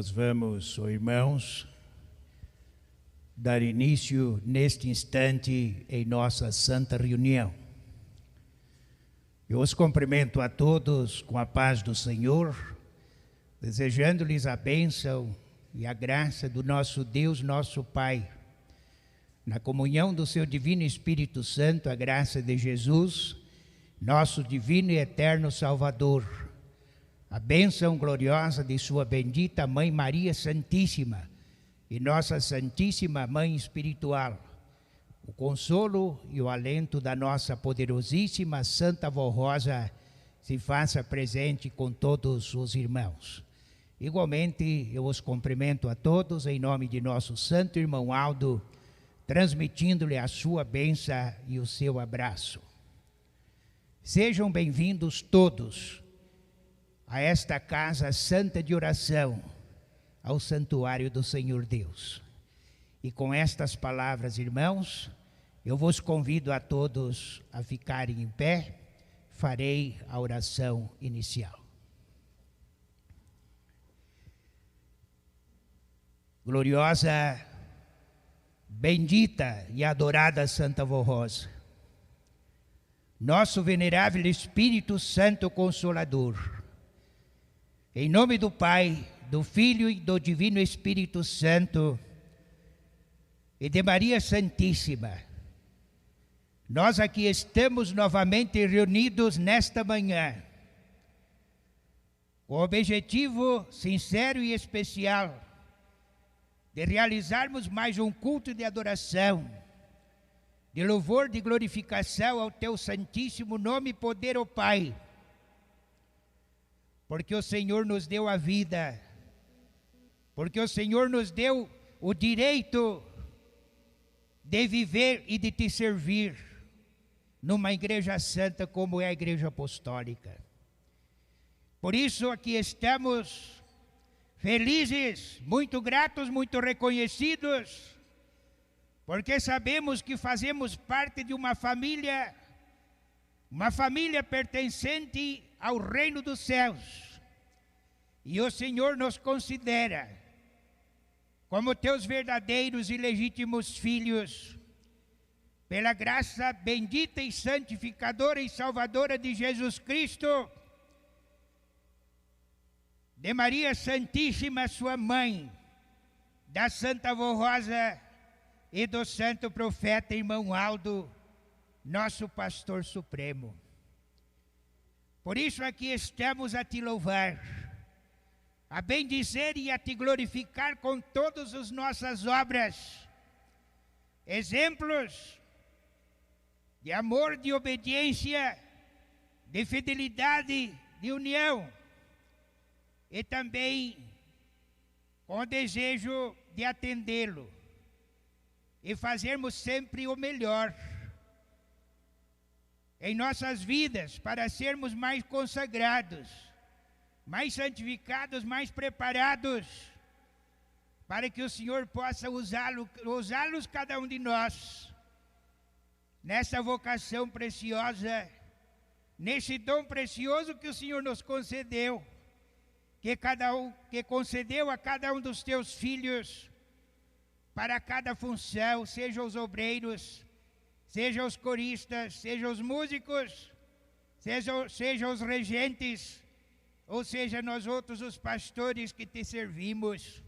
Nós vamos, irmãos, dar início neste instante em nossa santa reunião. Eu os cumprimento a todos com a paz do Senhor, desejando-lhes a bênção e a graça do nosso Deus, nosso Pai, na comunhão do seu divino Espírito Santo, a graça de Jesus, nosso divino e eterno Salvador, a bênção gloriosa de sua bendita Mãe Maria Santíssima e nossa Santíssima Mãe Espiritual, o consolo e o alento da nossa poderosíssima Santa Vó Rosa se faça presente com todos os irmãos. Igualmente, eu os cumprimento a todos em nome de nosso santo irmão Aldo, transmitindo-lhe a sua bênção e o seu abraço. Sejam bem-vindos todos a esta casa santa de oração, ao santuário do Senhor Deus. E com estas palavras, irmãos, eu vos convido a todos a ficarem em pé, farei a oração inicial. Gloriosa, bendita e adorada Santa Vó Rosa, nosso venerável Espírito Santo Consolador, em nome do Pai, do Filho e do Divino Espírito Santo e de Maria Santíssima, nós aqui estamos novamente reunidos nesta manhã, com o objetivo sincero e especial de realizarmos mais um culto de adoração, de louvor, de glorificação ao Teu Santíssimo Nome e poder, ó Pai, porque o Senhor nos deu a vida, porque o Senhor nos deu o direito de viver e de Te servir numa igreja santa como é a Igreja Apostólica. Por isso aqui estamos felizes, muito gratos, muito reconhecidos, porque sabemos que fazemos parte de uma família pertencente ao reino dos céus. E o Senhor nos considera como Teus verdadeiros e legítimos filhos, pela graça bendita e santificadora e salvadora de Jesus Cristo, de Maria Santíssima, sua mãe, da Santa Vó Rosa e do santo profeta irmão Aldo, nosso pastor supremo. Por isso aqui estamos a Te louvar, a bendizer e a Te glorificar com todas as nossas obras, exemplos de amor, de obediência, de fidelidade, de união, e também com o desejo de atendê-lo e fazermos sempre o melhor em nossas vidas, para sermos mais consagrados, mais santificados, mais preparados, para que o Senhor possa usá-los cada um de nós, nessa vocação preciosa, nesse dom precioso que o Senhor nos concedeu, que concedeu a cada um dos Teus filhos, para cada função, seja os obreiros, seja os coristas, seja os músicos, seja os regentes, ou seja nós outros os pastores que Te servimos.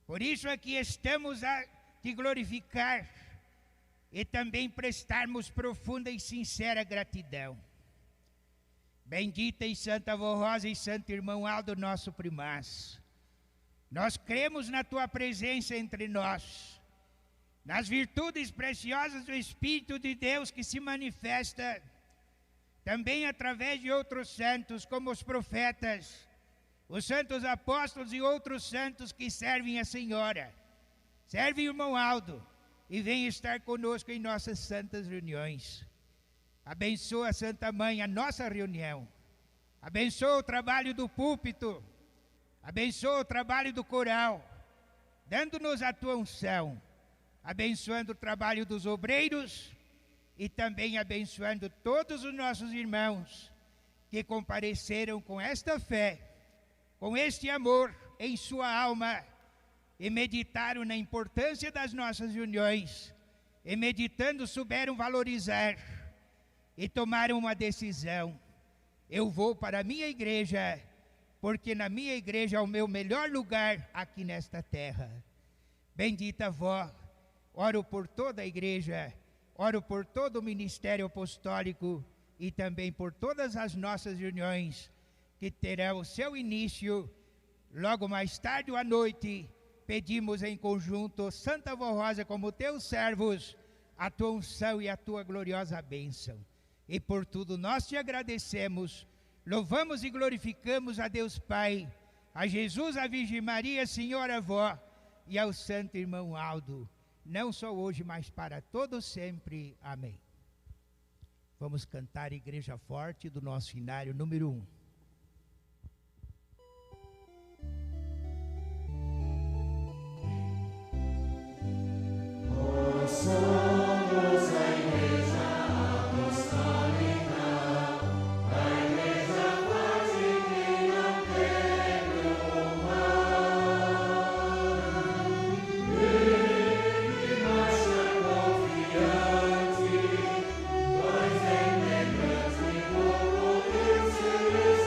Por isso aqui estamos a Te glorificar e também prestarmos profunda e sincera gratidão. Bendita e Santa Vó Rosa e Santo Irmão Aldo, nosso primaz, nós cremos na Tua presença entre nós, nas virtudes preciosas do Espírito de Deus que se manifesta também através de outros santos, como os profetas, os santos apóstolos e outros santos que servem a Senhora. Serve o irmão Aldo e vem estar conosco em nossas santas reuniões. Abençoa a Santa Mãe a nossa reunião. Abençoa o trabalho do púlpito. Abençoa o trabalho do coral, dando-nos a Tua unção. Abençoando o trabalho dos obreiros e também abençoando todos os nossos irmãos que compareceram com esta fé, com este amor, em sua alma e meditaram na importância das nossas reuniões, e meditando souberam valorizar e tomaram uma decisão: eu vou para a minha igreja, porque na minha igreja é o meu melhor lugar aqui nesta terra. Bendita avó, oro por toda a igreja, oro por todo o ministério apostólico e também por todas as nossas reuniões que terão o seu início logo mais tarde ou à noite. Pedimos em conjunto, Santa Avó Rosa, como teus servos, a tua unção e a tua gloriosa bênção. E por tudo nós te agradecemos, louvamos e glorificamos a Deus Pai, a Jesus, a Virgem Maria, Senhora Avó, e ao Santo Irmão Aldo, não só hoje, mas para todo sempre. Amém. Vamos cantar Igreja Forte do nosso hinário número 1. Somos a Igreja Apostólica, a Igreja forte que não teme o mal. Ele marcha confiante, pois é negrante como o celestial.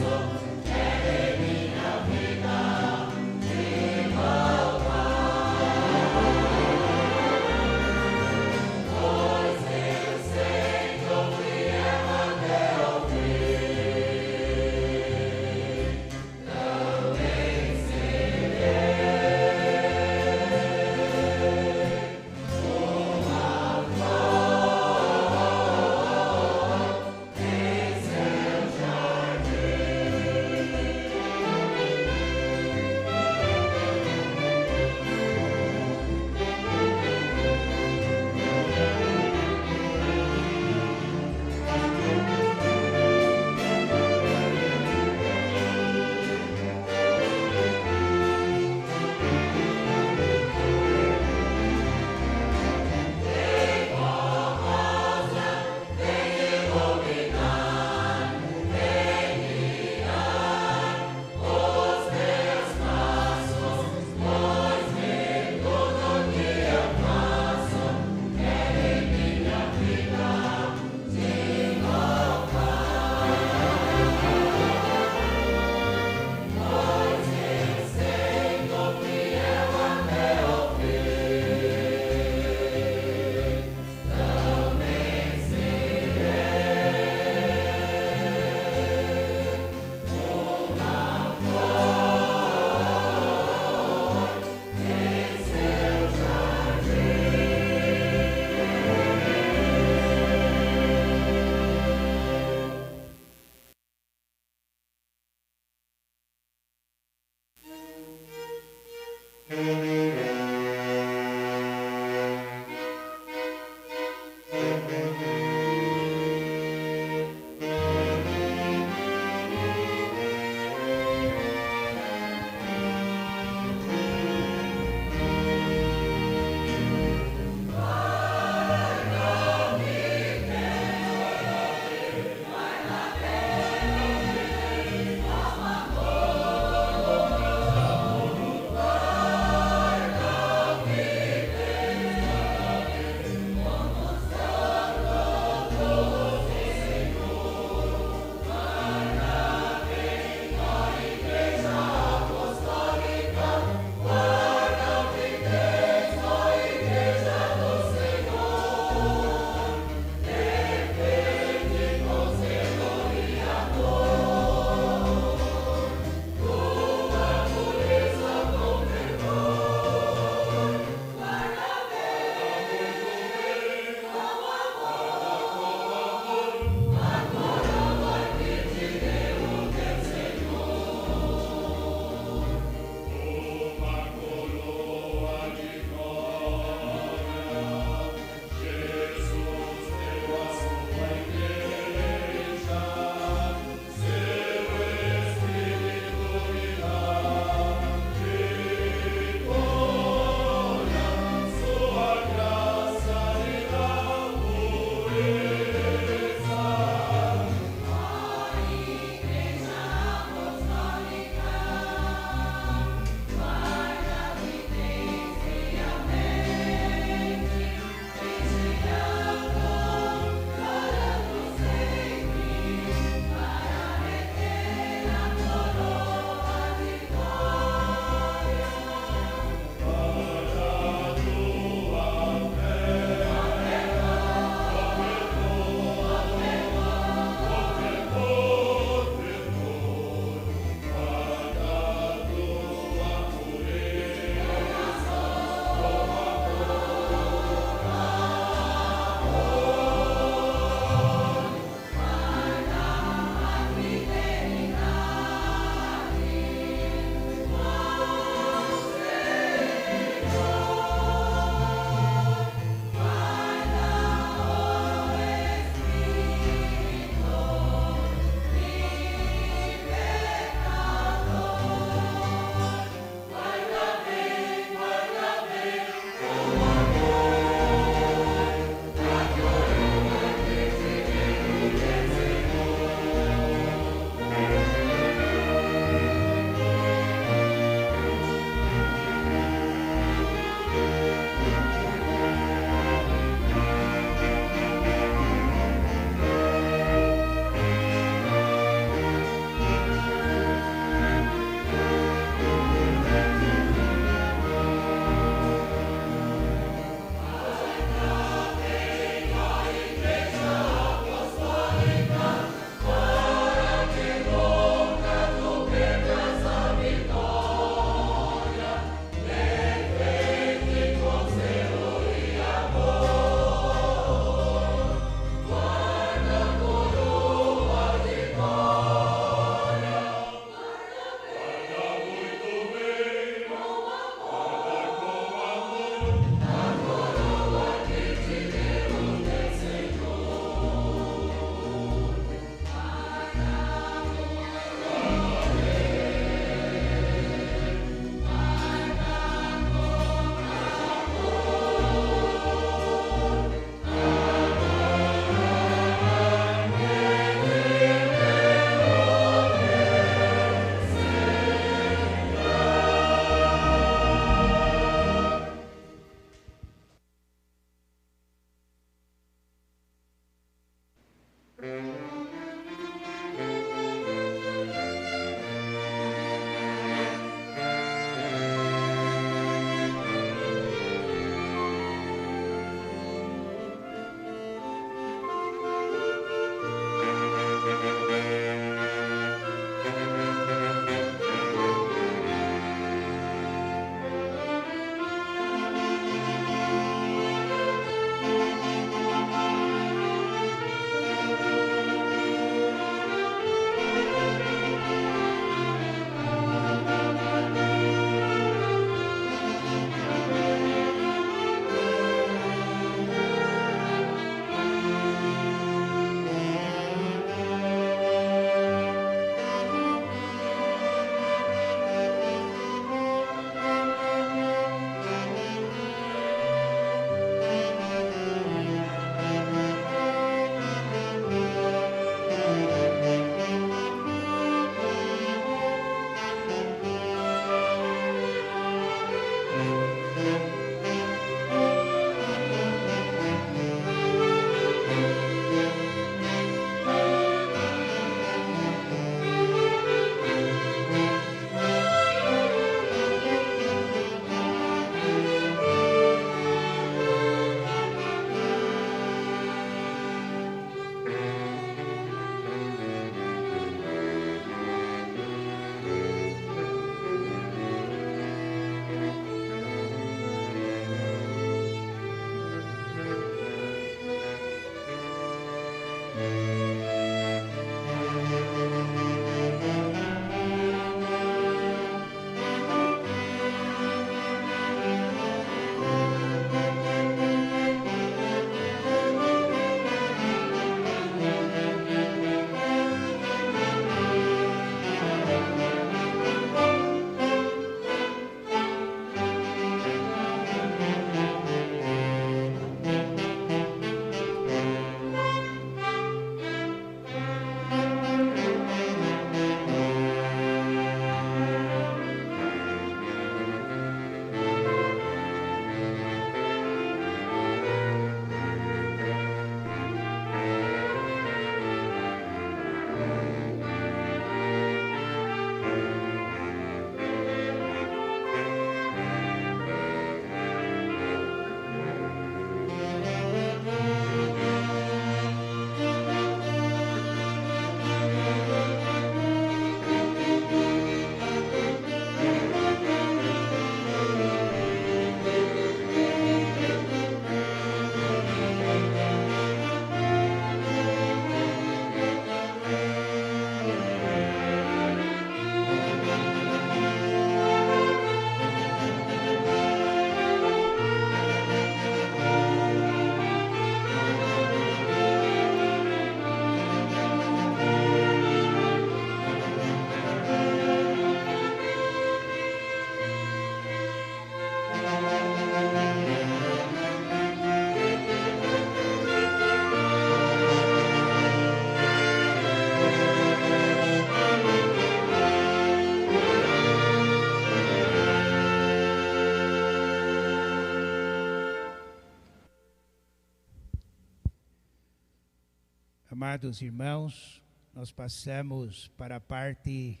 Amados irmãos, nós passamos para a parte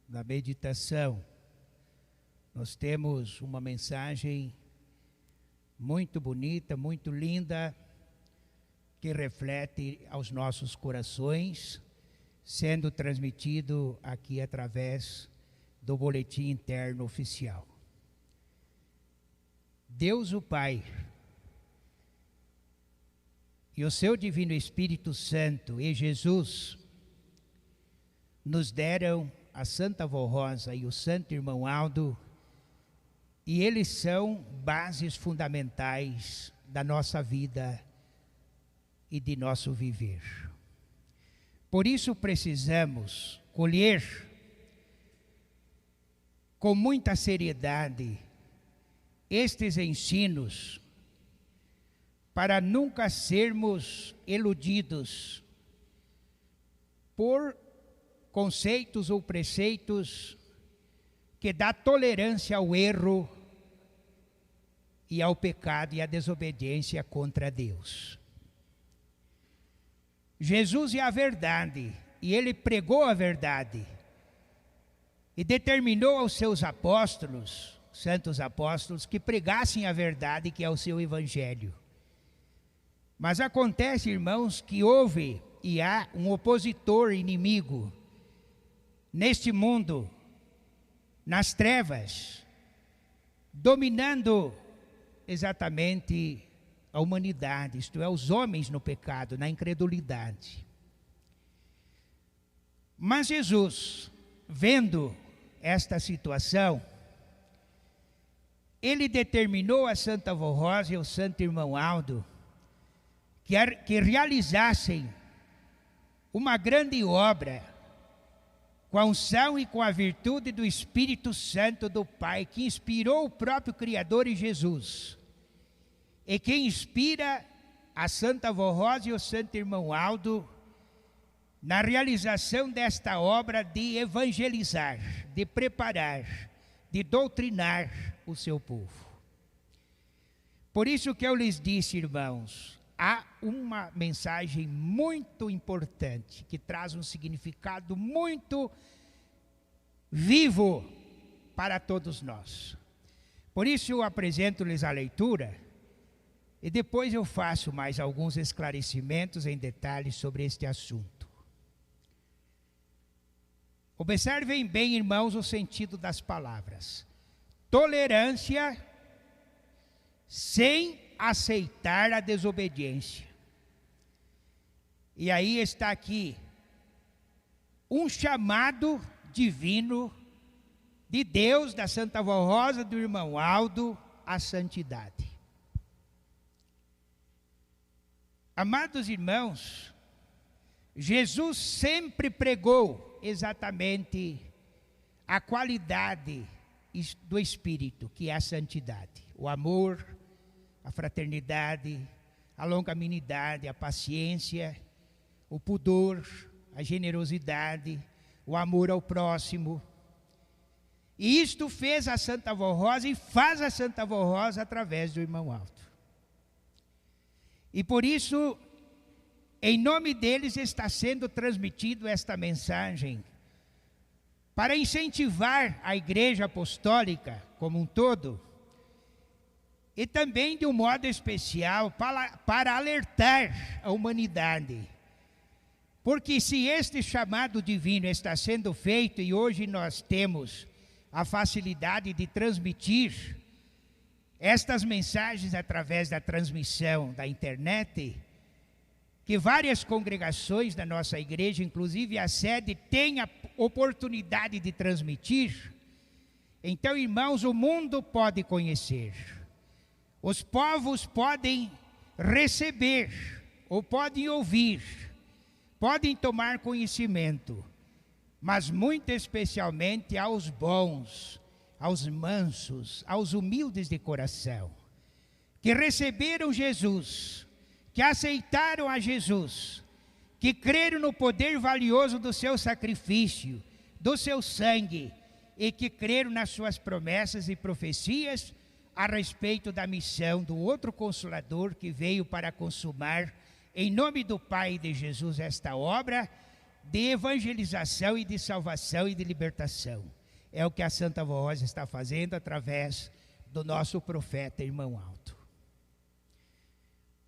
da meditação. Nós temos uma mensagem muito bonita, muito linda, que reflete aos nossos corações, sendo transmitido aqui através do boletim interno oficial. Deus o Pai e o seu Divino Espírito Santo e Jesus nos deram a Santa Avó Rosa e o Santo Irmão Aldo, e eles são bases fundamentais da nossa vida e de nosso viver. Por isso precisamos colher com muita seriedade estes ensinos, para nunca sermos iludidos por conceitos ou preceitos que dá tolerância ao erro e ao pecado e à desobediência contra Deus. Jesus é a verdade, e ele pregou a verdade, e determinou aos seus apóstolos, santos apóstolos, que pregassem a verdade, que é o seu evangelho. Mas acontece, irmãos, que houve e há um opositor inimigo neste mundo, nas trevas, dominando exatamente a humanidade, isto é, os homens no pecado, na incredulidade. Mas Jesus, vendo esta situação, ele determinou a Santa Avó Rosa e ao Santo Irmão Aldo que realizassem uma grande obra com a unção e com a virtude do Espírito Santo do Pai, que inspirou o próprio Criador em Jesus, e que inspira a Santa Avó Rosa e o Santo Irmão Aldo na realização desta obra de evangelizar, de preparar, de doutrinar o seu povo. Por isso que eu lhes disse, irmãos, há uma mensagem muito importante, que traz um significado muito vivo para todos nós. Por isso eu apresento-lhes a leitura, e depois eu faço mais alguns esclarecimentos em detalhes sobre este assunto. Observem bem, irmãos, o sentido das palavras. Tolerância sem aceitar a desobediência. E aí está aqui um chamado divino de Deus, da Santa Avó Rosa, do Irmão Aldo, à santidade. Amados irmãos, Jesus sempre pregou exatamente a qualidade do Espírito, que é a santidade, o amor, a fraternidade, a longanimidade, a paciência, o pudor, a generosidade, o amor ao próximo. E isto fez a Santa Avó Rosa e faz a Santa Avó Rosa através do Irmão Aldo. E por isso, em nome deles está sendo transmitido esta mensagem, para incentivar a Igreja Apostólica como um todo, e também de um modo especial para alertar a humanidade. Porque se este chamado divino está sendo feito, e hoje nós temos a facilidade de transmitir estas mensagens através da transmissão da internet, que várias congregações da nossa igreja, inclusive a sede, têm a oportunidade de transmitir. Então, irmãos, o mundo pode conhecer, os povos podem receber, ou podem ouvir, podem tomar conhecimento, mas muito especialmente aos bons, aos mansos, aos humildes de coração, que receberam Jesus, que aceitaram a Jesus, que creram no poder valioso do seu sacrifício, do seu sangue, e que creram nas suas promessas e profecias a respeito da missão do outro Consolador que veio para consumar em nome do Pai e de Jesus, esta obra de evangelização e de salvação e de libertação. É o que a Santa Voz está fazendo através do nosso profeta Irmão Aldo.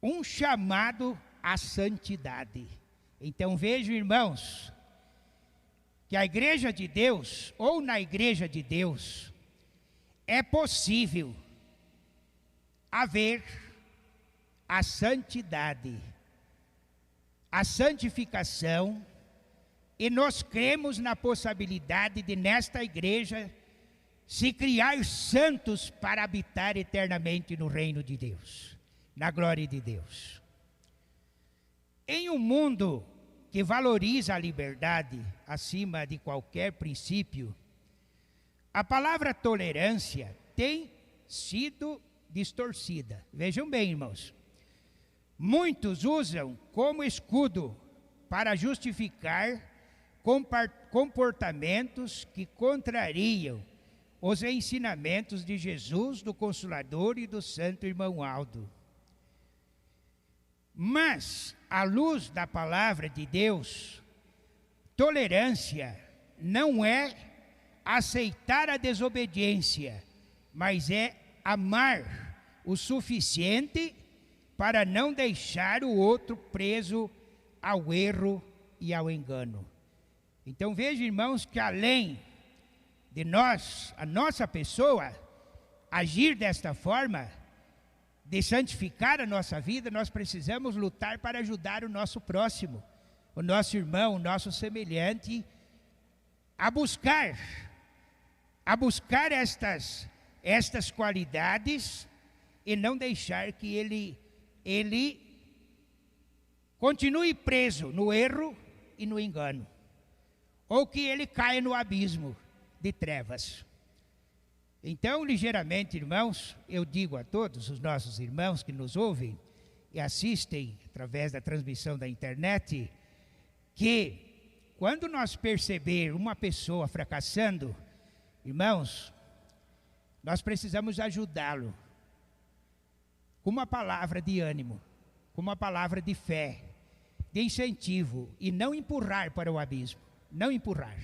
Um chamado à santidade. Então vejam, irmãos, que a igreja de Deus, ou na igreja de Deus, é possível haver a santidade, a santificação, e nós cremos na possibilidade de, nesta igreja, se criar santos para habitar eternamente no reino de Deus, na glória de Deus. Em um mundo que valoriza a liberdade acima de qualquer princípio, a palavra tolerância tem sido distorcida. Vejam bem, irmãos. Muitos usam como escudo para justificar comportamentos que contrariam os ensinamentos de Jesus, do Consolador e do Santo Irmão Aldo. Mas, à luz da palavra de Deus, tolerância não é aceitar a desobediência, mas é amar o suficiente para não deixar o outro preso ao erro e ao engano. Então veja, irmãos, que além de nós, a nossa pessoa, agir desta forma, de santificar a nossa vida, nós precisamos lutar para ajudar o nosso próximo, o nosso irmão, o nosso semelhante, a buscar estas qualidades e não deixar que ele continue preso no erro e no engano, ou que ele caia no abismo de trevas. Então, ligeiramente, irmãos, eu digo a todos os nossos irmãos que nos ouvem e assistem através da transmissão da internet, que quando nós perceber uma pessoa fracassando, irmãos, nós precisamos ajudá-lo com uma palavra de ânimo, com uma palavra de fé, de incentivo, e não empurrar para o abismo, não empurrar,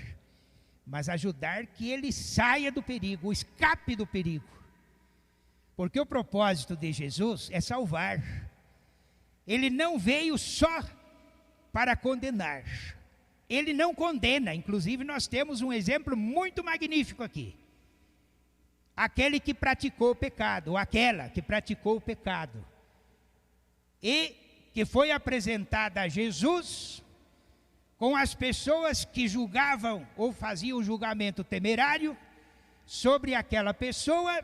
mas ajudar que ele saia do perigo, escape do perigo. Porque o propósito de Jesus é salvar. Ele não veio só para condenar. Ele não condena. Inclusive nós temos um exemplo muito magnífico aqui. Aquele que praticou o pecado, ou aquela que praticou o pecado, e que foi apresentada a Jesus com as pessoas que julgavam ou faziam um julgamento temerário sobre aquela pessoa,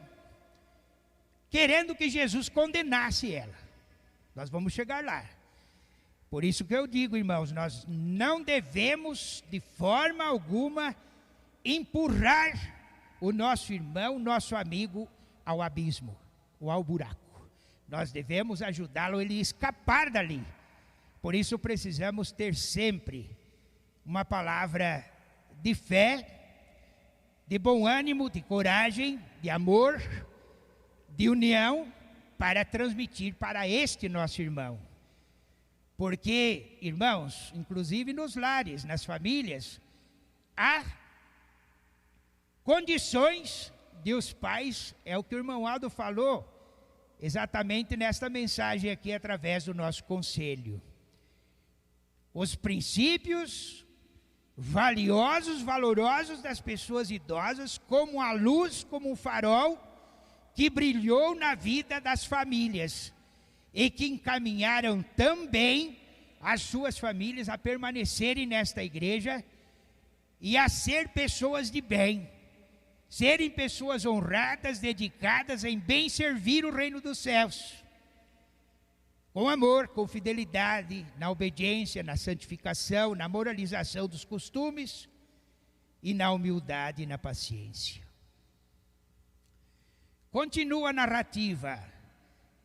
querendo que Jesus condenasse ela. Nós vamos chegar lá. Por isso que eu digo, irmãos, nós não devemos de forma alguma empurrar o nosso irmão, nosso amigo ao abismo ou ao buraco. Nós devemos ajudá-lo a ele escapar dali. Por isso precisamos ter sempre uma palavra de fé, de bom ânimo, de coragem, de amor, de união, para transmitir para este nosso irmão. Porque, irmãos, inclusive nos lares, nas famílias, há condições de os pais, é o que o irmão Aldo falou, exatamente nesta mensagem aqui, através do nosso conselho. Os princípios valiosos, valorosos das pessoas idosas, como a luz, como um farol, que brilhou na vida das famílias, e que encaminharam também as suas famílias a permanecerem nesta igreja, e a ser pessoas de bem, serem pessoas honradas, dedicadas em bem servir o reino dos céus, com amor, com fidelidade, na obediência, na santificação, na moralização dos costumes e na humildade e na paciência. Continua a narrativa.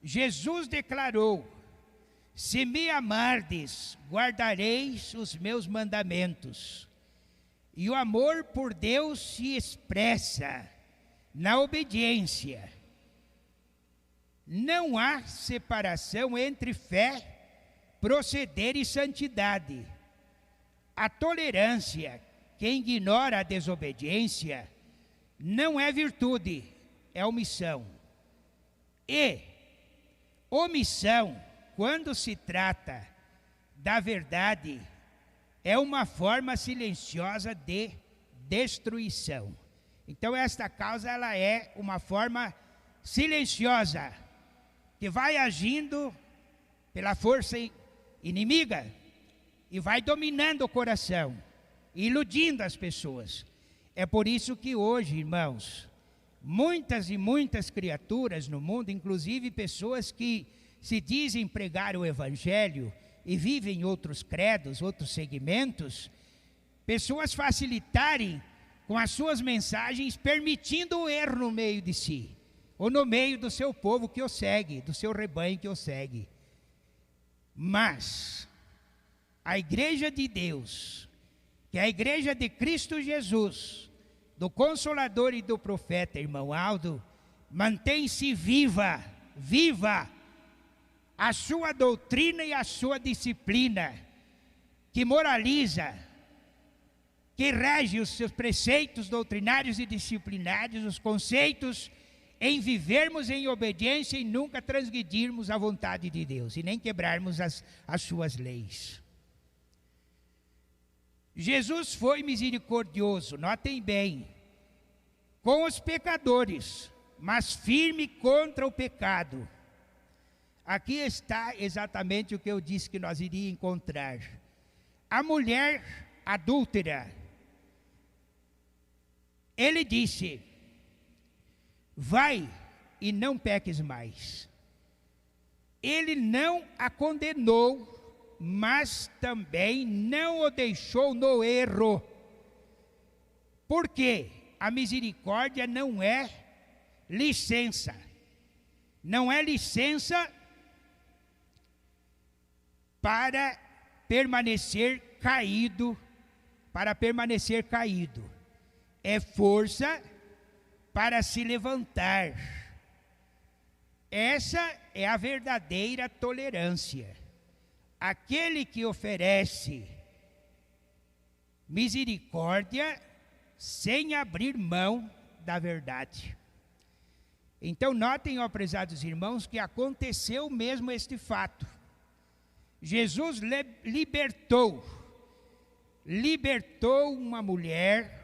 Jesus declarou: se me amardes, guardareis os meus mandamentos. E o amor por Deus se expressa na obediência. Não há separação entre fé proceder e santidade. A tolerância, que ignora a desobediência, não é virtude, é omissão. E omissão, quando se trata da verdade, é uma forma silenciosa de destruição. Então esta causa, ela é uma forma silenciosa, que vai agindo pela força inimiga e vai dominando o coração, iludindo as pessoas. É por isso que hoje, irmãos, muitas e muitas criaturas no mundo, inclusive pessoas que se dizem pregar o evangelho e vivem outros credos, outros segmentos, pessoas facilitarem com as suas mensagens, permitindo o erro no meio de si, ou no meio do seu povo que o segue, do seu rebanho que o segue. Mas a igreja de Deus, que é a igreja de Cristo Jesus, do Consolador e do Profeta, irmão Aldo, mantém-se viva a sua doutrina e a sua disciplina, que moraliza, que rege os seus preceitos doutrinários e disciplinários, os conceitos em vivermos em obediência e nunca transgredirmos a vontade de Deus, e nem quebrarmos as suas leis. Jesus foi misericordioso, notem bem, com os pecadores, mas firme contra o pecado. Aqui está exatamente o que eu disse que nós iríamos encontrar. A mulher adúltera, ele disse: vai e não peques mais. Ele não a condenou, mas também não o deixou no erro. Por quê? A misericórdia não é licença. Não é licença para permanecer caído, é força para se levantar. Essa é a verdadeira tolerância. Aquele que oferece misericórdia sem abrir mão da verdade. Então notem, ó prezados irmãos, que aconteceu mesmo este fato. Jesus libertou uma mulher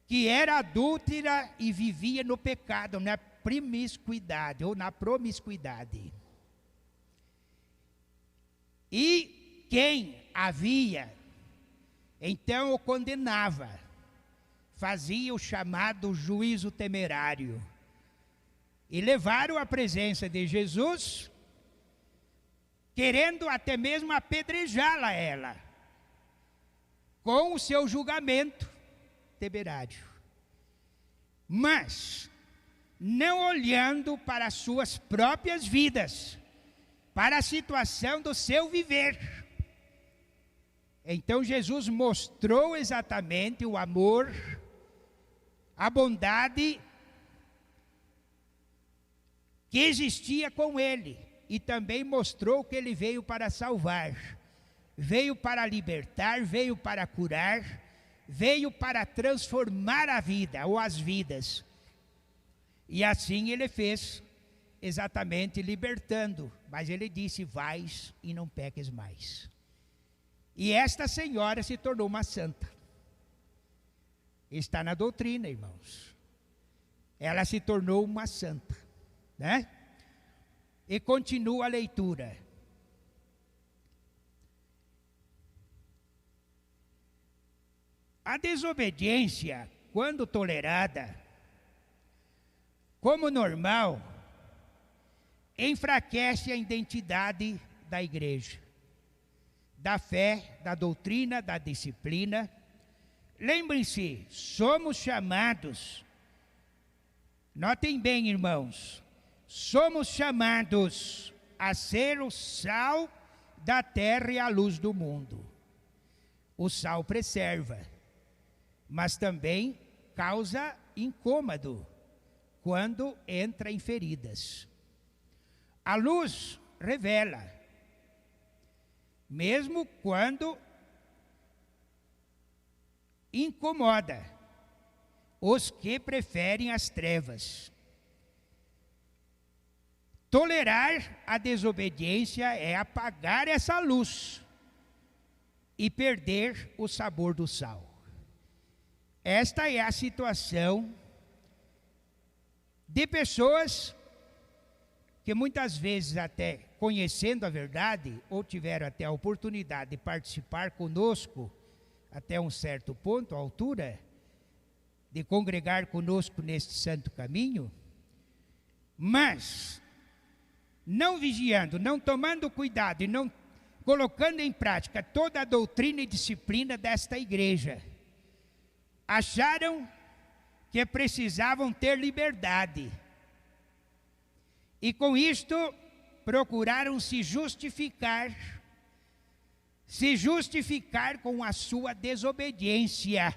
que era adúltera e vivia no pecado, na promiscuidade ou na promiscuidade. E quem havia, então o condenava, fazia o chamado juízo temerário. E levaram à presença de Jesus, querendo até mesmo apedrejá-la ela, com o seu julgamento temerário. Mas, não olhando para as suas próprias vidas, para a situação do seu viver. Então Jesus mostrou exatamente o amor, a bondade que existia com ele, e também mostrou que ele veio para salvar, veio para libertar, veio para curar, veio para transformar a vida ou as vidas. E assim ele fez, exatamente libertando. Mas ele disse: vais e não peques mais. E esta senhora se tornou uma santa. Está na doutrina, irmãos. Ela se tornou uma santa, né? E continua a leitura. A desobediência, quando tolerada como normal, enfraquece a identidade da igreja, da fé, da doutrina, da disciplina. Lembrem-se, somos chamados, notem bem, irmãos, somos chamados a ser o sal da terra e a luz do mundo. O sal preserva, mas também causa incômodo quando entra em feridas. A luz revela, mesmo quando incomoda os que preferem as trevas. Tolerar a desobediência é apagar essa luz e perder o sabor do sal. Esta é a situação de pessoas que muitas vezes, até conhecendo a verdade, ou tiveram até a oportunidade de participar conosco até um certo ponto, a altura, de congregar conosco neste santo caminho, mas não vigiando, não tomando cuidado e não colocando em prática toda a doutrina e disciplina desta igreja, acharam que precisavam ter liberdade. E com isto procuraram se justificar com a sua desobediência.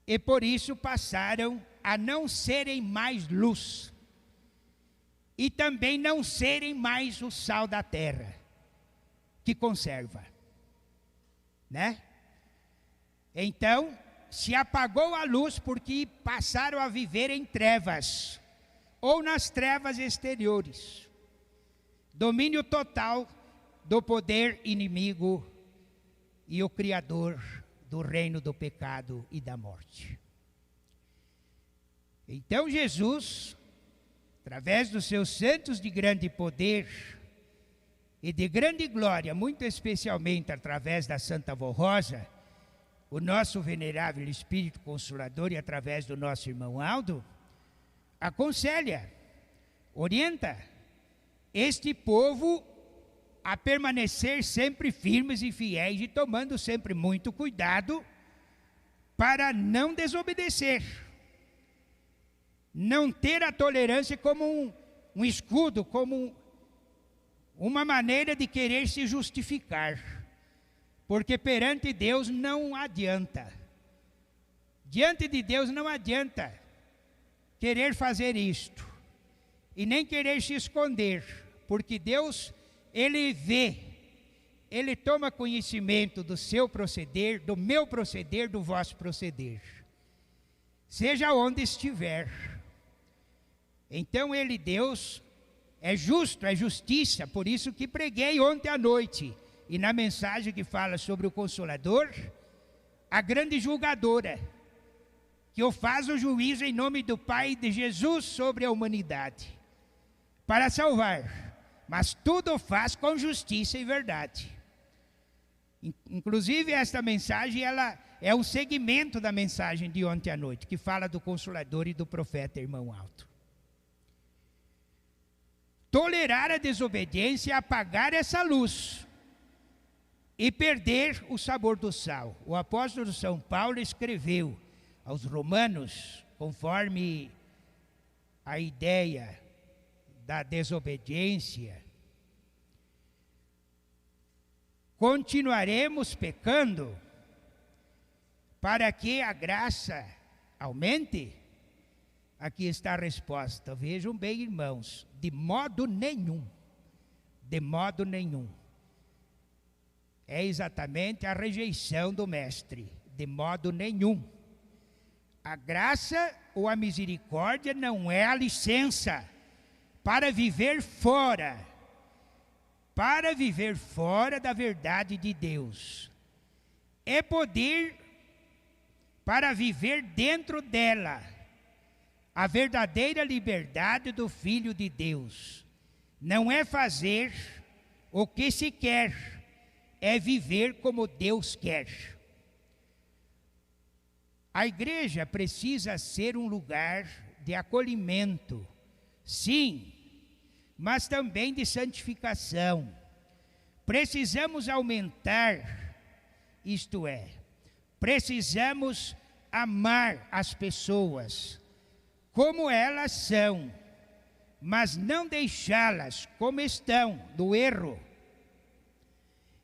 E por isso passaram a não serem mais luz. E também não serem mais o sal da terra, que conserva. Né? Então, se apagou a luz porque passaram a viver em trevas, ou nas trevas exteriores. Domínio total do poder inimigo e o criador do reino do pecado e da morte. Então Jesus, através dos seus santos de grande poder e de grande glória, muito especialmente através da Santa Vó Rosa, o nosso venerável Espírito Consolador, e através do nosso irmão Aldo, aconselha, orienta este povo a permanecer sempre firmes e fiéis e tomando sempre muito cuidado para não desobedecer. Não ter a tolerância como um escudo, como uma maneira de querer se justificar. Porque perante Deus não adianta. Diante de Deus não adianta querer fazer isto. E nem querer se esconder. Porque Deus, Ele vê. Ele toma conhecimento do seu proceder, do meu proceder, do vosso proceder. Seja onde estiver. Então Ele, Deus, é justo, é justiça. Por isso que preguei ontem à noite. E na mensagem que fala sobre o Consolador, a grande julgadora, que o faz o juízo em nome do Pai e de Jesus sobre a humanidade, para salvar, mas tudo faz com justiça e verdade. Inclusive esta mensagem, ela é um segmento da mensagem de ontem à noite, que fala do Consolador e do profeta irmão Aldo. Tolerar a desobediência é apagar essa luz e perder o sabor do sal. O apóstolo São Paulo escreveu aos Romanos, conforme a ideia da desobediência: continuaremos pecando para que a graça aumente? Aqui está a resposta. Vejam bem, irmãos, de modo nenhum. De modo nenhum. É exatamente a rejeição do mestre. De modo nenhum. A graça ou a misericórdia não é a licença para viver fora. Para viver fora da verdade de Deus. É poder para viver dentro dela. A verdadeira liberdade do Filho de Deus. Não é fazer o que se quer. É viver como Deus quer. A igreja precisa ser um lugar de acolhimento, sim, mas também de santificação. Precisamos aumentar, isto é, precisamos amar as pessoas como elas são, mas não deixá-las como estão, no erro.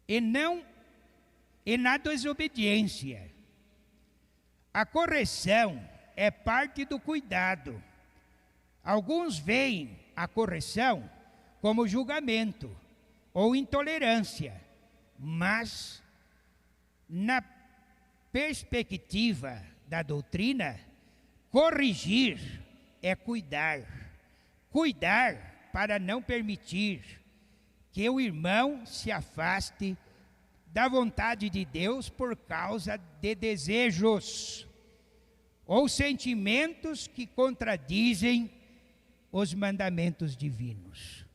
E na desobediência. A correção é parte do cuidado. Alguns veem a correção como julgamento, ou intolerância, mas na perspectiva da doutrina, corrigir é cuidar. Cuidar para não permitir que o irmão se afaste da vontade de Deus por causa de desejos ou sentimentos que contradizem os mandamentos divinos.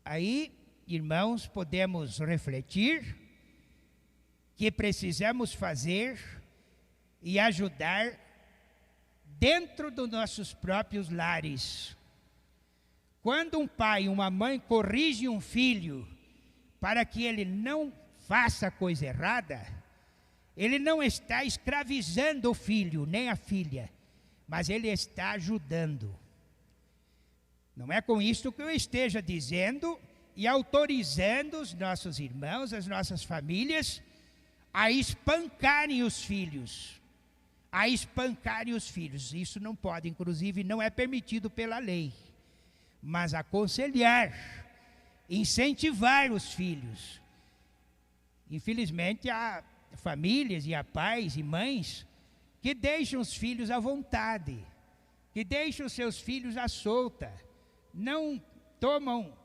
Aí, irmãos, podemos refletir que precisamos fazer e ajudar dentro dos nossos próprios lares. Quando um pai e uma mãe corrigem um filho para que ele não faça coisa errada, ele não está escravizando o filho, nem a filha, mas ele está ajudando. Não é com isto que eu esteja dizendo e autorizando os nossos irmãos, as nossas famílias, a espancarem os filhos. A espancarem os filhos. Isso não pode, inclusive, não é permitido pela lei. Mas aconselhar, incentivar os filhos. Infelizmente, há famílias e há pais e mães que deixam os filhos à vontade, que deixam os seus filhos à solta, não tomam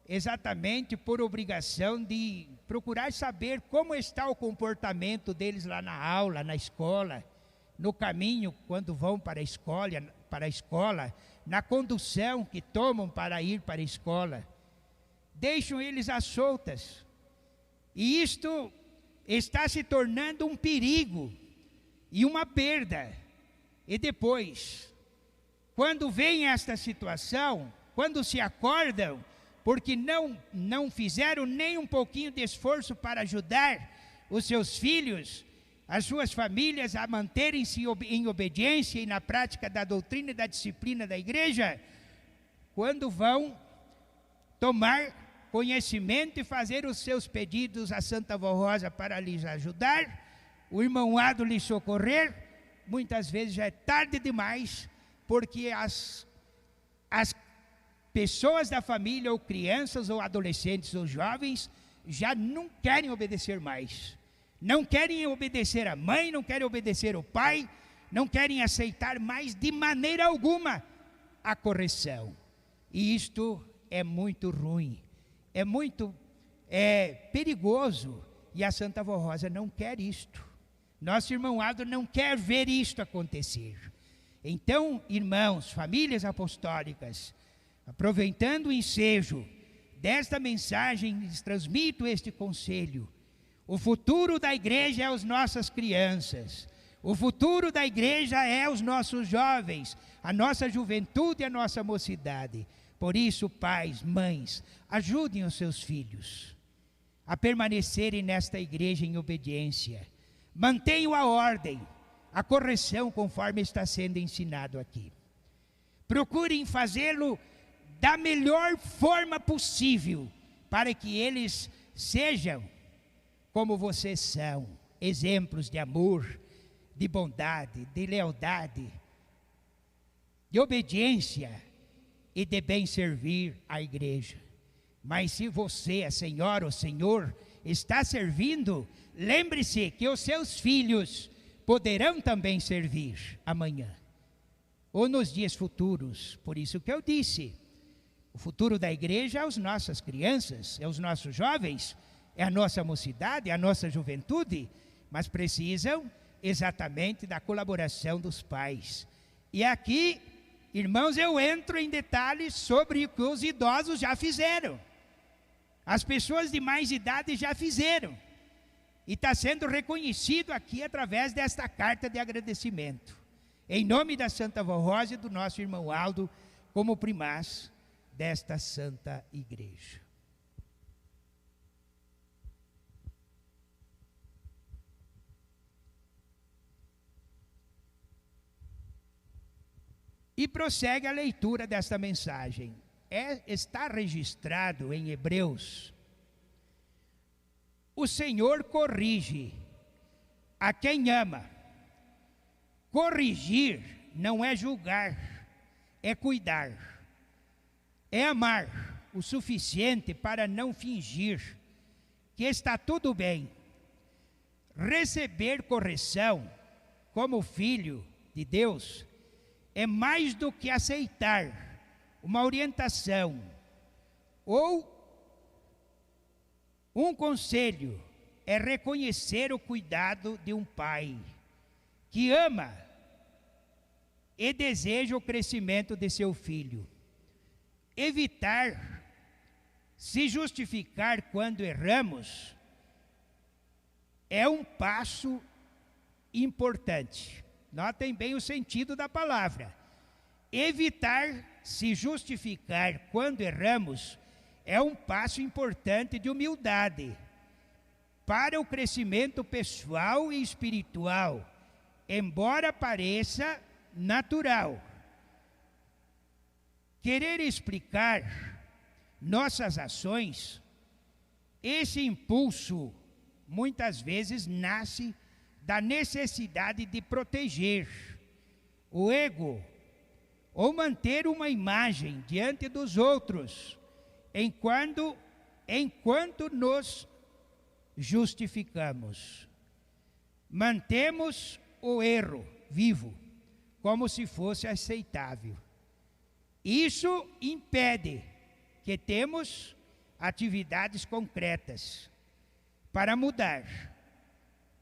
exatamente por obrigação de procurar saber como está o comportamento deles lá na aula, na escola, no caminho quando vão para a escola, na condução que tomam para ir para a escola. Deixam eles às soltas. E isto está se tornando um perigo e uma perda. E depois, quando vem esta situação, quando se acordam, porque não fizeram nem um pouquinho de esforço para ajudar os seus filhos, as suas famílias a manterem-se em obediência e na prática da doutrina e da disciplina da igreja, quando vão tomar conhecimento e fazer os seus pedidos a Santa Avó Rosa para lhes ajudar, o irmão Ado lhes socorrer, muitas vezes já é tarde demais, porque as pessoas da família, ou crianças, ou adolescentes, ou jovens, já não querem obedecer mais. Não querem obedecer a mãe, não querem obedecer ao pai, não querem aceitar mais de maneira alguma a correção. E isto é muito ruim, é muito perigoso, e a Santa Avó Rosa não quer isto. Nosso irmão Ado não quer ver isto acontecer. Então, irmãos, famílias apostólicas, aproveitando o ensejo desta mensagem, lhes transmito este conselho. O futuro da igreja é as nossas crianças. O futuro da igreja é os nossos jovens, a nossa juventude e a nossa mocidade. Por isso, pais, mães, ajudem os seus filhos a permanecerem nesta igreja em obediência. Mantenham a ordem, a correção conforme está sendo ensinado aqui. Procurem fazê-lo da melhor forma possível, para que eles sejam como vocês são, exemplos de amor, de bondade, de lealdade, de obediência e de bem servir a igreja. Mas se você, a senhora ou senhor, está servindo, lembre-se que os seus filhos poderão também servir amanhã, ou nos dias futuros. Por isso que eu disse, o futuro da igreja é as nossas crianças, é os nossos jovens, é a nossa mocidade, é a nossa juventude, mas precisam exatamente da colaboração dos pais. E aqui, irmãos, eu entro em detalhes sobre o que os idosos já fizeram. As pessoas de mais idade já fizeram. E está sendo reconhecido aqui através desta carta de agradecimento. Em nome da Santa Avó Rosa e do nosso irmão Aldo, como primaz desta Santa Igreja. E prossegue a leitura desta mensagem. Está registrado em Hebreus: o Senhor corrige a quem ama. Corrigir não é julgar, é cuidar, é amar o suficiente para não fingir que está tudo bem. Receber correção como filho de Deus é mais do que aceitar uma orientação ou um conselho, é reconhecer o cuidado de um pai que ama e deseja o crescimento de seu filho. Evitar se justificar quando erramos é um passo importante. Notem bem o sentido da palavra. Evitar se justificar quando erramos é um passo importante de humildade para o crescimento pessoal e espiritual, embora pareça natural. Querer explicar nossas ações, esse impulso muitas vezes nasce da necessidade de proteger o ego ou manter uma imagem diante dos outros, enquanto nos justificamos. Mantemos o erro vivo, como se fosse aceitável. Isso impede que temos atividades concretas para mudar.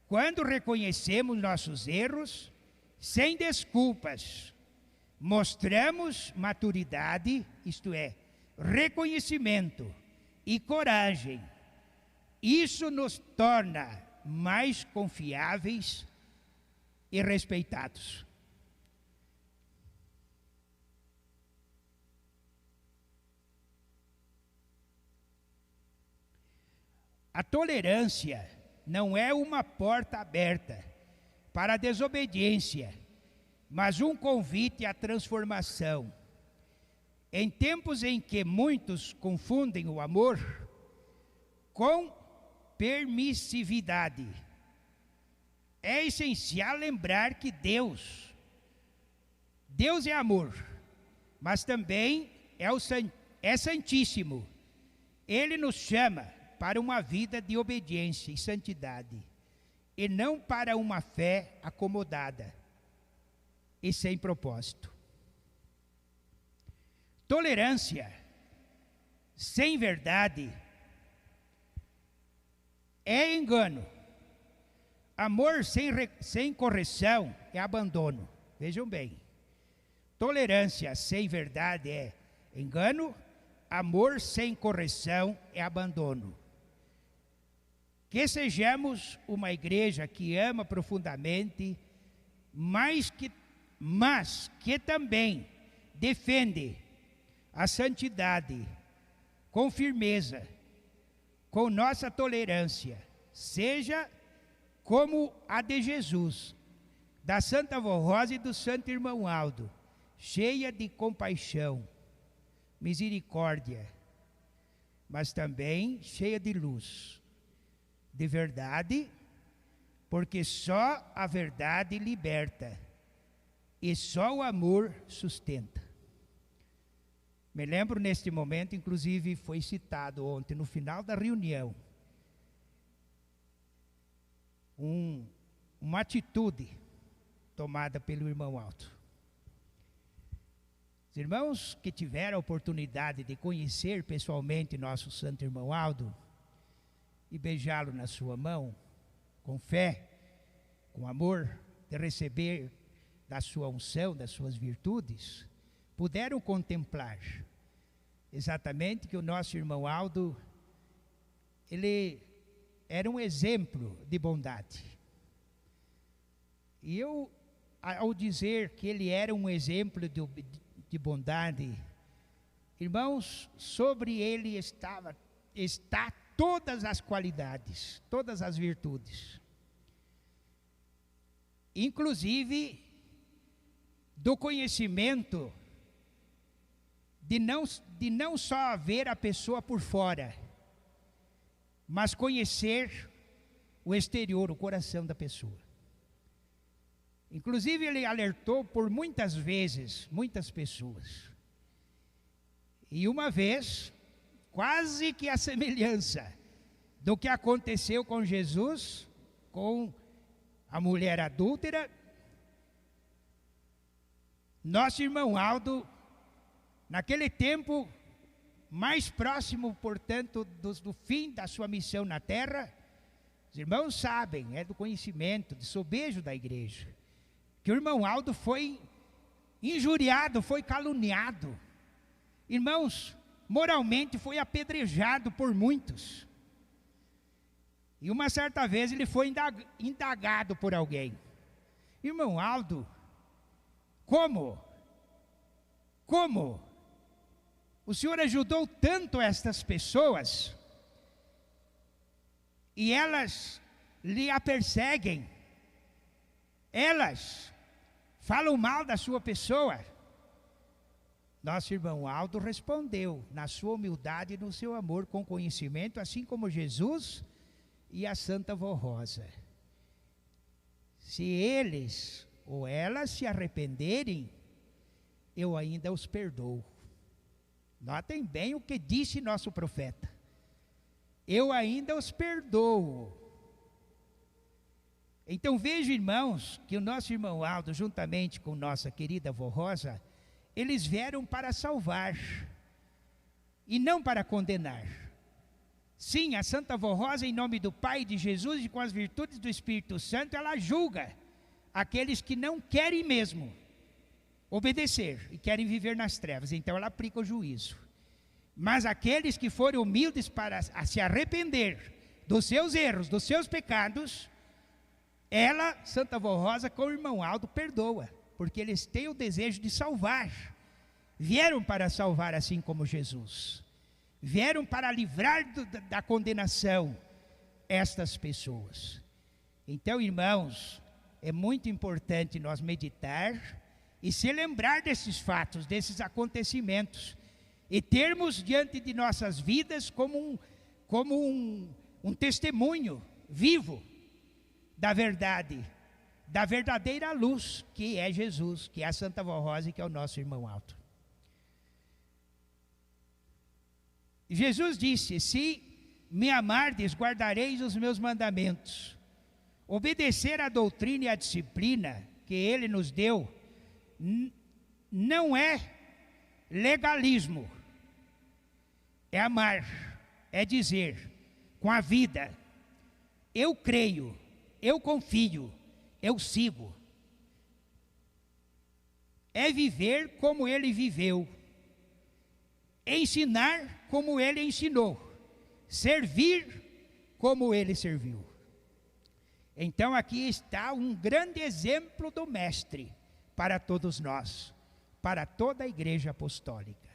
Quando reconhecemos nossos erros, sem desculpas, mostramos maturidade, isto é, reconhecimento e coragem. Isso nos torna mais confiáveis e respeitados. A tolerância não é uma porta aberta para a desobediência, mas um convite à transformação. Em tempos em que muitos confundem o amor com permissividade, é essencial lembrar que Deus é amor, mas também é santíssimo. Ele nos chama para uma vida de obediência e santidade, e não para uma fé acomodada e sem propósito. Tolerância sem verdade é engano. Amor sem correção é abandono. Vejam bem. Tolerância sem verdade é engano. Amor sem correção é abandono. Que sejamos uma igreja que ama profundamente, mas que também defende a santidade com firmeza, com nossa tolerância, seja como a de Jesus, da Santa Vó Rosa e do Santo Irmão Aldo, cheia de compaixão, misericórdia, mas também cheia de luz, de verdade, porque só a verdade liberta e só o amor sustenta. Me lembro neste momento, inclusive foi citado ontem, no final da reunião, uma atitude tomada pelo irmão Aldo. Os irmãos que tiveram a oportunidade de conhecer pessoalmente nosso Santo Irmão Aldo e beijá-lo na sua mão, com fé, com amor, de receber da sua unção, das suas virtudes, puderam contemplar exatamente que o nosso irmão Aldo, ele era um exemplo de bondade. E eu, ao dizer que ele era um exemplo de bondade, irmãos, sobre ele está todas as qualidades, todas as virtudes, inclusive do conhecimento de não só ver a pessoa por fora, mas conhecer o exterior, o coração da pessoa. Inclusive ele alertou por muitas vezes, muitas pessoas. E uma vez, quase que a semelhança do que aconteceu com Jesus, com a mulher adúltera. Nosso irmão Aldo, naquele tempo, mais próximo, portanto, do fim da sua missão na terra, os irmãos sabem, é do conhecimento, do sobejo da igreja, que o irmão Aldo foi injuriado, foi caluniado. Irmãos, moralmente foi apedrejado por muitos. E uma certa vez ele foi indagado por alguém. Irmão Aldo, como o senhor ajudou tanto estas pessoas e elas lhe perseguem, elas falam mal da sua pessoa? Nosso irmão Aldo respondeu, na sua humildade e no seu amor, com conhecimento, assim como Jesus e a Santa Vó Rosa: se eles ou elas se arrependerem, eu ainda os perdoo. Notem bem o que disse nosso profeta: eu ainda os perdoo. Então vejo, irmãos, que o nosso irmão Aldo, juntamente com nossa querida Vó Rosa, eles vieram para salvar e não para condenar. Sim, a Santa Vó Rosa, em nome do Pai, de Jesus e com as virtudes do Espírito Santo, ela julga aqueles que não querem mesmo obedecer e querem viver nas trevas. Então ela aplica o juízo. Mas aqueles que forem humildes para se arrepender dos seus erros, dos seus pecados, ela, Santa Vó Rosa, com o irmão Aldo, perdoa, porque eles têm o desejo de salvar. Vieram para salvar, assim como Jesus. Vieram para livrar da condenação estas pessoas. Então, irmãos, é muito importante nós meditar e se lembrar desses fatos, desses acontecimentos, e termos diante de nossas vidas como um testemunho vivo da verdade, da verdadeira luz, que é Jesus, que é a Santa Vó Rosa e que é o nosso irmão Aldo. Jesus disse: se me amardes, guardareis os meus mandamentos. Obedecer à doutrina e à disciplina que Ele nos deu não é legalismo, é amar, é dizer com a vida: eu creio, eu confio, eu sigo. É viver como Ele viveu, ensinar como Ele ensinou, servir como Ele serviu. Então aqui está um grande exemplo do Mestre para todos nós, para toda a Igreja Apostólica.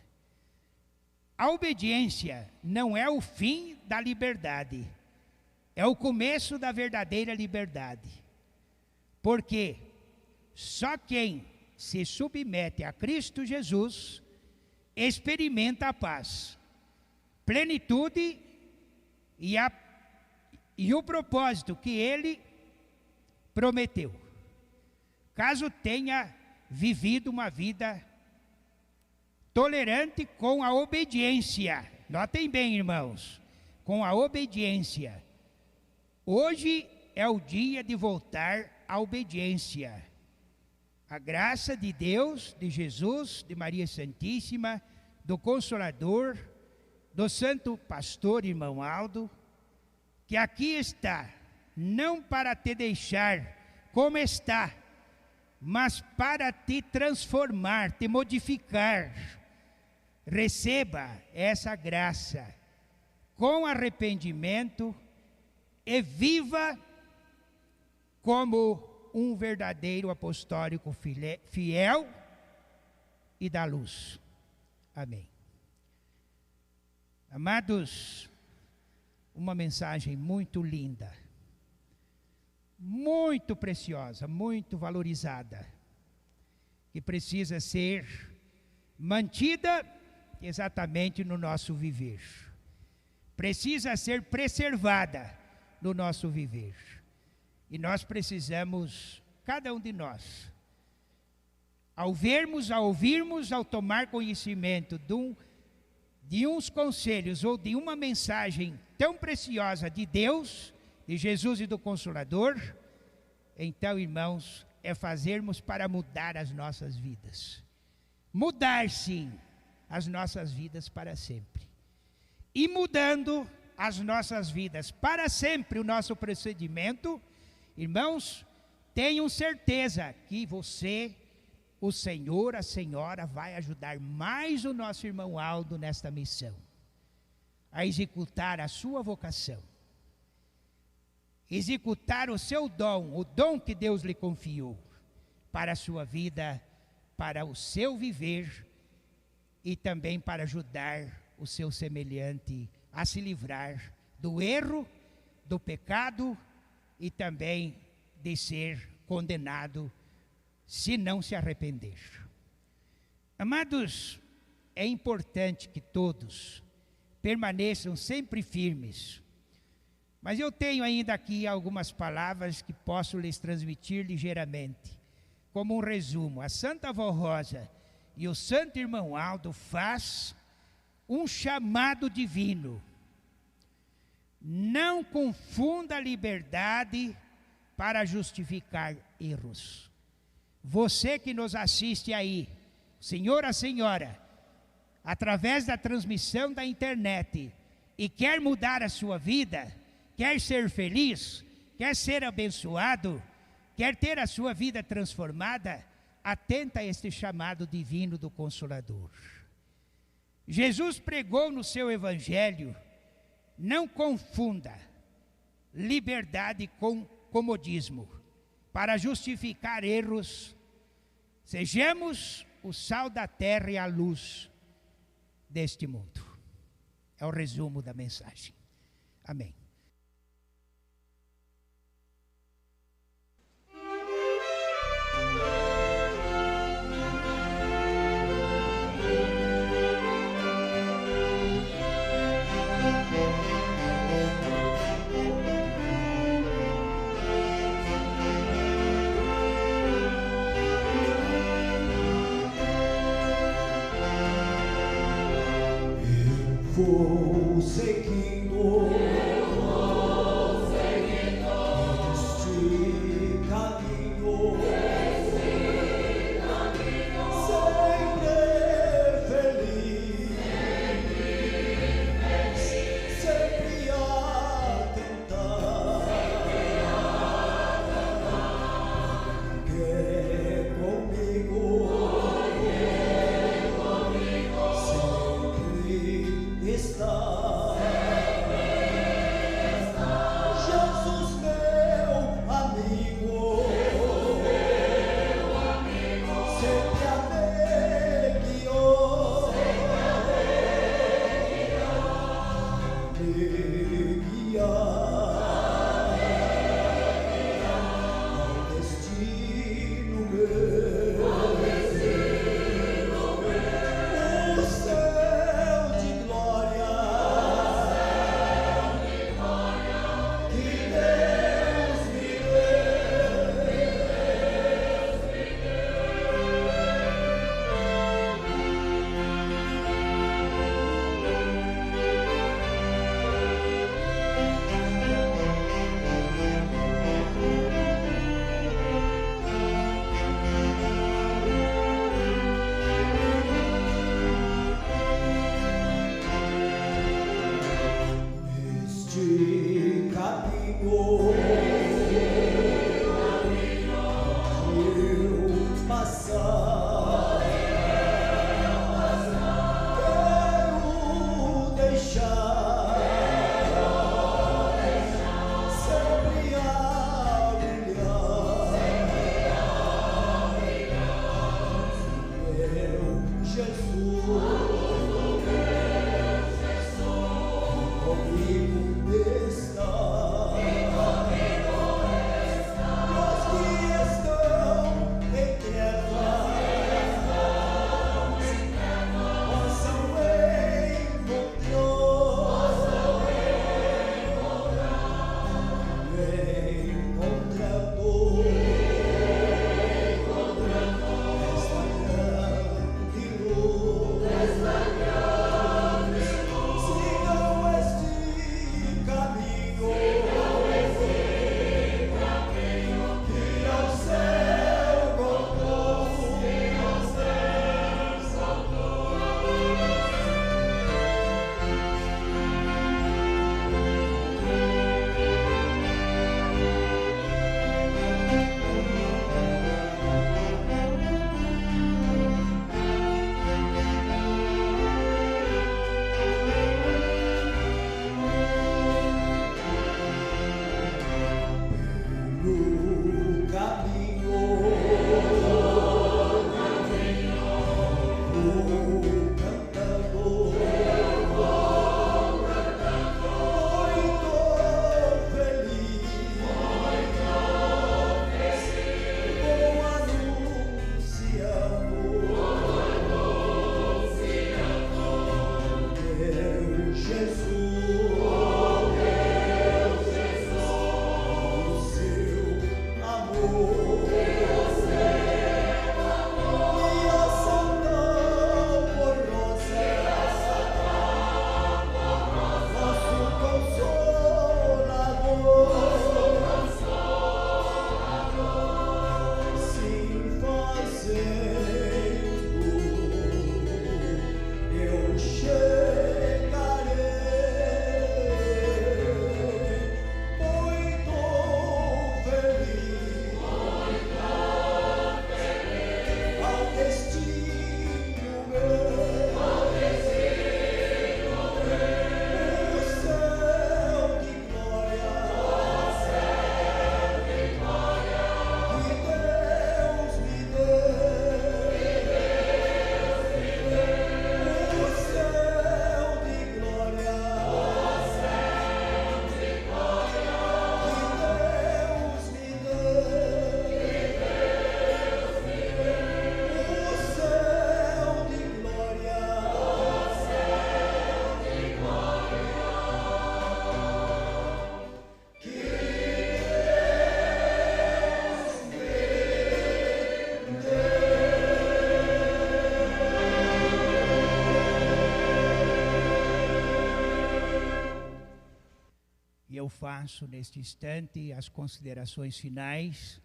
A obediência não é o fim da liberdade, é o começo da verdadeira liberdade. Porque só quem se submete a Cristo Jesus experimenta a paz, plenitude e o propósito que Ele prometeu. Caso tenha vivido uma vida tolerante com a obediência, notem bem, irmãos, com a obediência. Hoje é o dia de voltar à obediência. A graça de Deus, de Jesus, de Maria Santíssima, do Consolador, do Santo Pastor, irmão Aldo, que aqui está, não para te deixar como está, mas para te transformar, te modificar. Receba essa graça com arrependimento e viva como um verdadeiro apostólico fiel e da luz. Amém. Amados, uma mensagem muito linda, muito preciosa, muito valorizada, que precisa ser mantida exatamente no nosso viver. Precisa ser preservada no nosso viver. E nós precisamos, cada um de nós, ao vermos, ao ouvirmos, ao tomar conhecimento de uns conselhos ou de uma mensagem tão preciosa de Deus, de Jesus e do Consolador, então, irmãos, é fazermos para mudar as nossas vidas. Mudar, sim, as nossas vidas para sempre. E mudando as nossas vidas para sempre, o nosso procedimento, irmãos, tenham certeza que você, o Senhor, a Senhora, vai ajudar mais o nosso irmão Aldo nesta missão, a executar a sua vocação, executar o seu dom, o dom que Deus lhe confiou, para a sua vida, para o seu viver, e também para ajudar o seu semelhante a se livrar do erro, do pecado, e também de ser condenado, se não se arrepender. Amados, é importante que todos permaneçam sempre firmes, mas eu tenho ainda aqui algumas palavras que posso lhes transmitir ligeiramente. Como um resumo, a Santa Avó Rosa e o Santo Irmão Aldo faz um chamado divino. Não confunda a liberdade para justificar erros. Você que nos assiste aí, senhor, a senhora, através da transmissão da internet, e quer mudar a sua vida, quer ser feliz, quer ser abençoado, quer ter a sua vida transformada, atenta a este chamado divino do Consolador. Jesus pregou no seu evangelho: não confunda liberdade com comodismo para justificar erros. Sejamos o sal da terra e a luz deste mundo. É o resumo da mensagem. Amém. Vou seguindo este caminho, sempre feliz, sempre a tentar, quer comigo. Está Jesus, meu amigo, sempre a me guiou, me guiar ao destino meu, o céu de glória. Este caminho eu passar, quero deixar sempre a brilhar, meu Jesus. Comigo está. E eu faço neste instante as considerações finais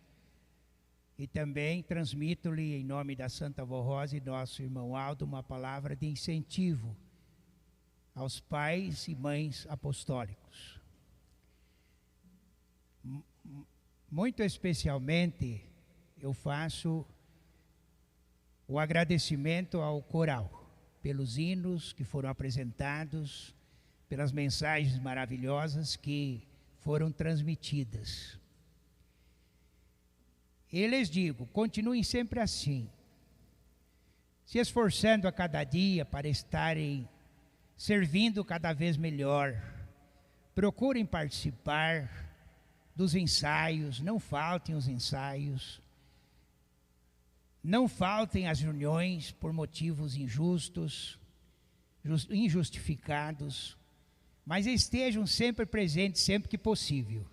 e também transmito-lhe em nome da Santa Avó Rosa e nosso irmão Aldo uma palavra de incentivo aos pais e mães apostólicos. Muito especialmente eu faço o agradecimento ao coral pelos hinos que foram apresentados, pelas mensagens maravilhosas que foram transmitidas. E lhes digo, continuem sempre assim, se esforçando a cada dia para estarem servindo cada vez melhor. Procurem participar dos ensaios, não faltem os ensaios, não faltem as reuniões por motivos injustos, injustificados, mas estejam sempre presentes, sempre que possível.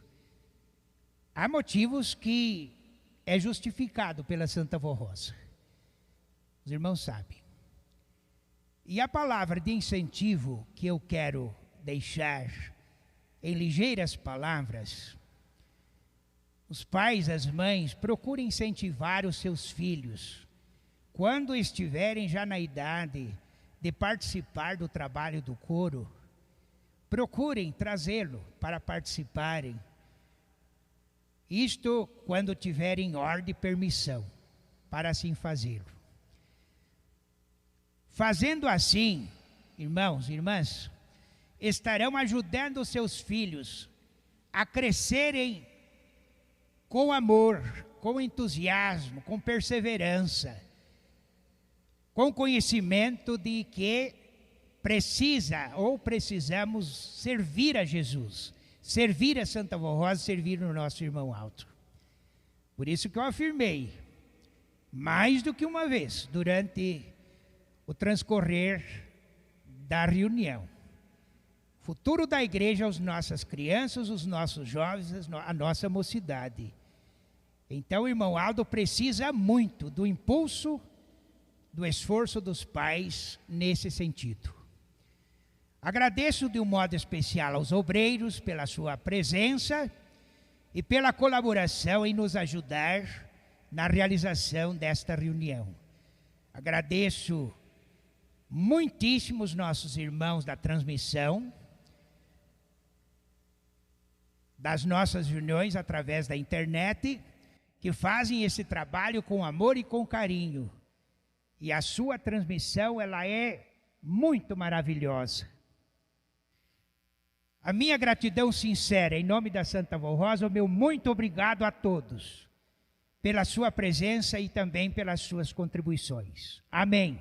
Há motivos que é justificado pela Santa Avó Rosa. Os irmãos sabem. E a palavra de incentivo que eu quero deixar em ligeiras palavras, os pais, as mães, procurem incentivar os seus filhos, quando estiverem já na idade de participar do trabalho do coro, procurem trazê-lo para participarem. Isto quando tiverem ordem e permissão para assim fazê-lo. Fazendo assim, irmãos e irmãs, estarão ajudando os seus filhos a crescerem com amor, com entusiasmo, com perseverança, com conhecimento de que precisamos servir a Jesus, servir a Santa Avó Rosa, servir o nosso irmão Aldo. Por isso que eu afirmei, mais do que uma vez, durante o transcorrer da reunião, o futuro da igreja, as nossas crianças, os nossos jovens, a nossa mocidade. Então o irmão Aldo precisa muito do impulso, do esforço dos pais nesse sentido. Agradeço de um modo especial aos obreiros pela sua presença e pela colaboração em nos ajudar na realização desta reunião. Agradeço muitíssimo os nossos irmãos da transmissão, das nossas reuniões através da internet, que fazem esse trabalho com amor e com carinho. E a sua transmissão, ela é muito maravilhosa. A minha gratidão sincera, em nome da Santa Avó Rosa, o meu muito obrigado a todos, pela sua presença e também pelas suas contribuições. Amém.